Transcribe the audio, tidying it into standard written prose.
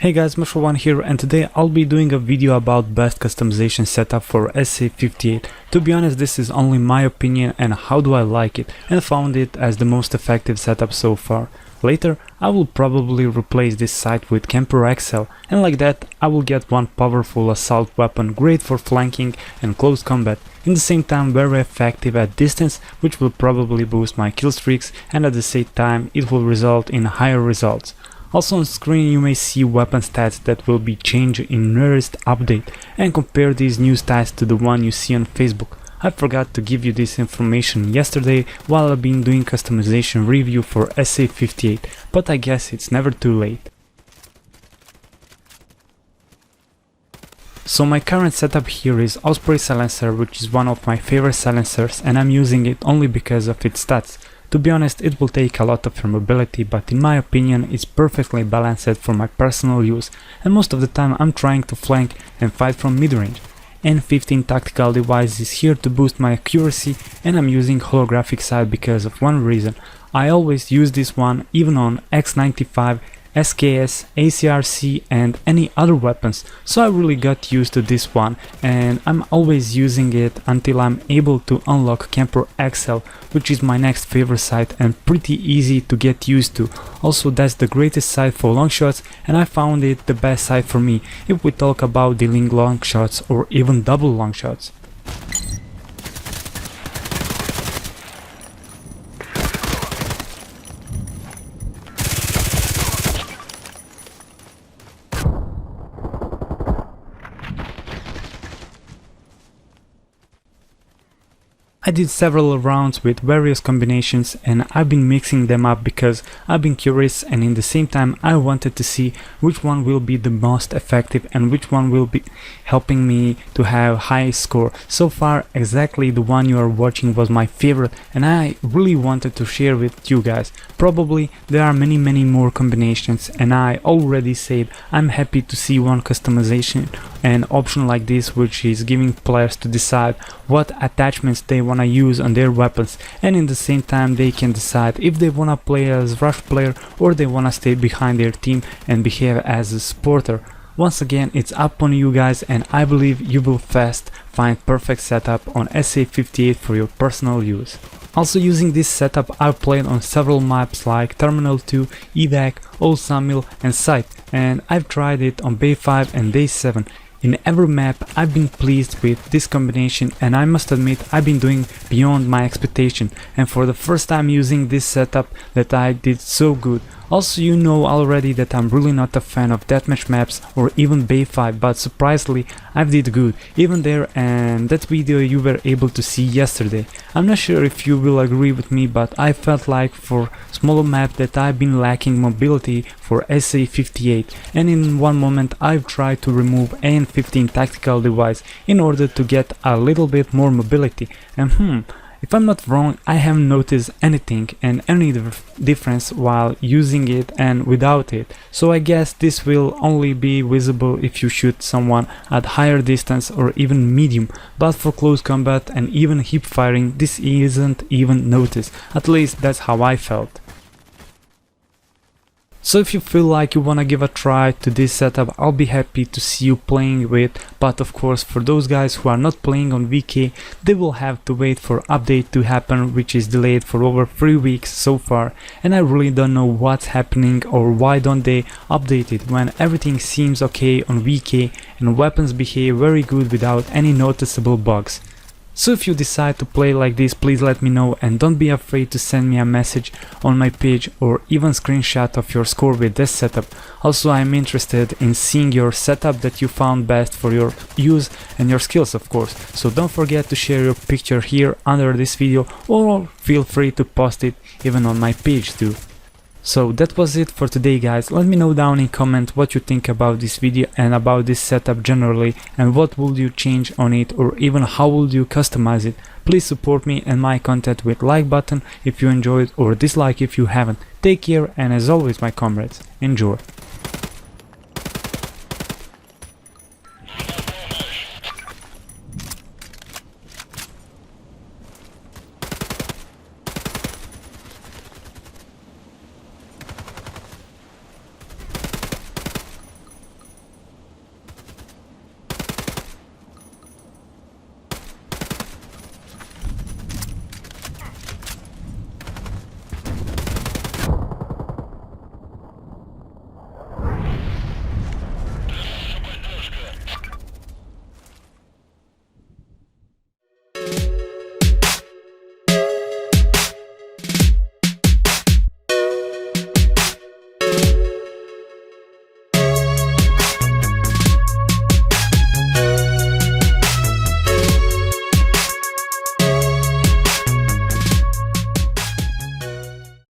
Hey guys, One here, and today I'll be doing a video about best customization setup for SA58. To be honest, this is only my opinion and how do I like it, and found it as the most effective setup so far. Later, I will probably replace this site with Camper XL, and like that I will get one powerful assault weapon great for flanking and close combat, in the same time very effective at distance, which will probably boost my kill streaks, and at the same time it will result in higher results. Also on screen you may see weapon stats that will be changed in nearest update, and compare these new stats to the one you see on Facebook. I forgot to give you this information yesterday while I've been doing customization review for SA58, but I guess it's never too late. So my current setup here is Osprey silencer, which is one of my favorite silencers, and I'm using it only because of its stats. To be honest, it will take a lot of your mobility, but in my opinion it's perfectly balanced for my personal use, and most of the time I'm trying to flank and fight from mid-range. AN tactical device is here to boost my accuracy, and I'm using holographic sight because of one reason. I always use this one even on X95, SKS, ACRC and any other weapons, so I really got used to this one, and I'm always using it until I'm able to unlock Camper XL, which is my next favorite sight and pretty easy to get used to. Also, that's the greatest sight for long shots, and I found it the best sight for me if we talk about dealing long shots or even double long shots. I did several rounds with various combinations, and I've been mixing them up because I've been curious, and in the same time I wanted to see which one will be the most effective and which one will be helping me to have high score. So far exactly the one you are watching was my favorite, and I really wanted to share with you guys. Probably there are many more combinations, and I already said I'm happy to see one customization and option like this, which is giving players to decide what attachments they want to use on their weapons, and in the same time they can decide if they want to play as rush player or they want to stay behind their team and behave as a supporter. Once again, it's up on you guys, and I believe you will fast find perfect setup on SA58 for your personal use. Also, using this setup I've played on several maps like Terminal 2, Evac, Old Sawmill and Site, and I've tried it on Bay 5 and Day 7. In every map I've been pleased with this combination, and I must admit I've been doing beyond my expectation, and for the first time using this setup that I did so good. Also, you know already that I'm really not a fan of deathmatch maps or even Bay 5, but surprisingly I did good even there, and that video you were able to see yesterday. I'm not sure if you will agree with me, but I felt like for smaller map that I've been lacking mobility for SA58, and in one moment I've tried to remove AN tactical device in order to get a little bit more mobility, and if I'm not wrong, I haven't noticed anything and any difference while using it and without it, so I guess this will only be visible if you shoot someone at higher distance or even medium, but for close combat and even hip firing this isn't even noticed. At least that's how I felt. So if you feel like you wanna give a try to this setup, I'll be happy to see you playing with, but of course for those guys who are not playing on VK, they will have to wait for update to happen, which is delayed for over 3 weeks so far, and I really don't know what's happening or why don't they update it when everything seems okay on VK and weapons behave very good without any noticeable bugs. So if you decide to play like this, please let me know, and don't be afraid to send me a message on my page or even screenshot of your score with this setup. Also, I'm interested in seeing your setup that you found best for your use and your skills, of course. So don't forget to share your picture here under this video, or feel free to post it even on my page too. So that was it for today, guys. Let me know down in comment what you think about this video and about this setup generally, and what would you change on it, or even how would you customize it. Please support me and my content with like button if you enjoyed, or dislike if you haven't. Take care, and as always my comrades, enjoy.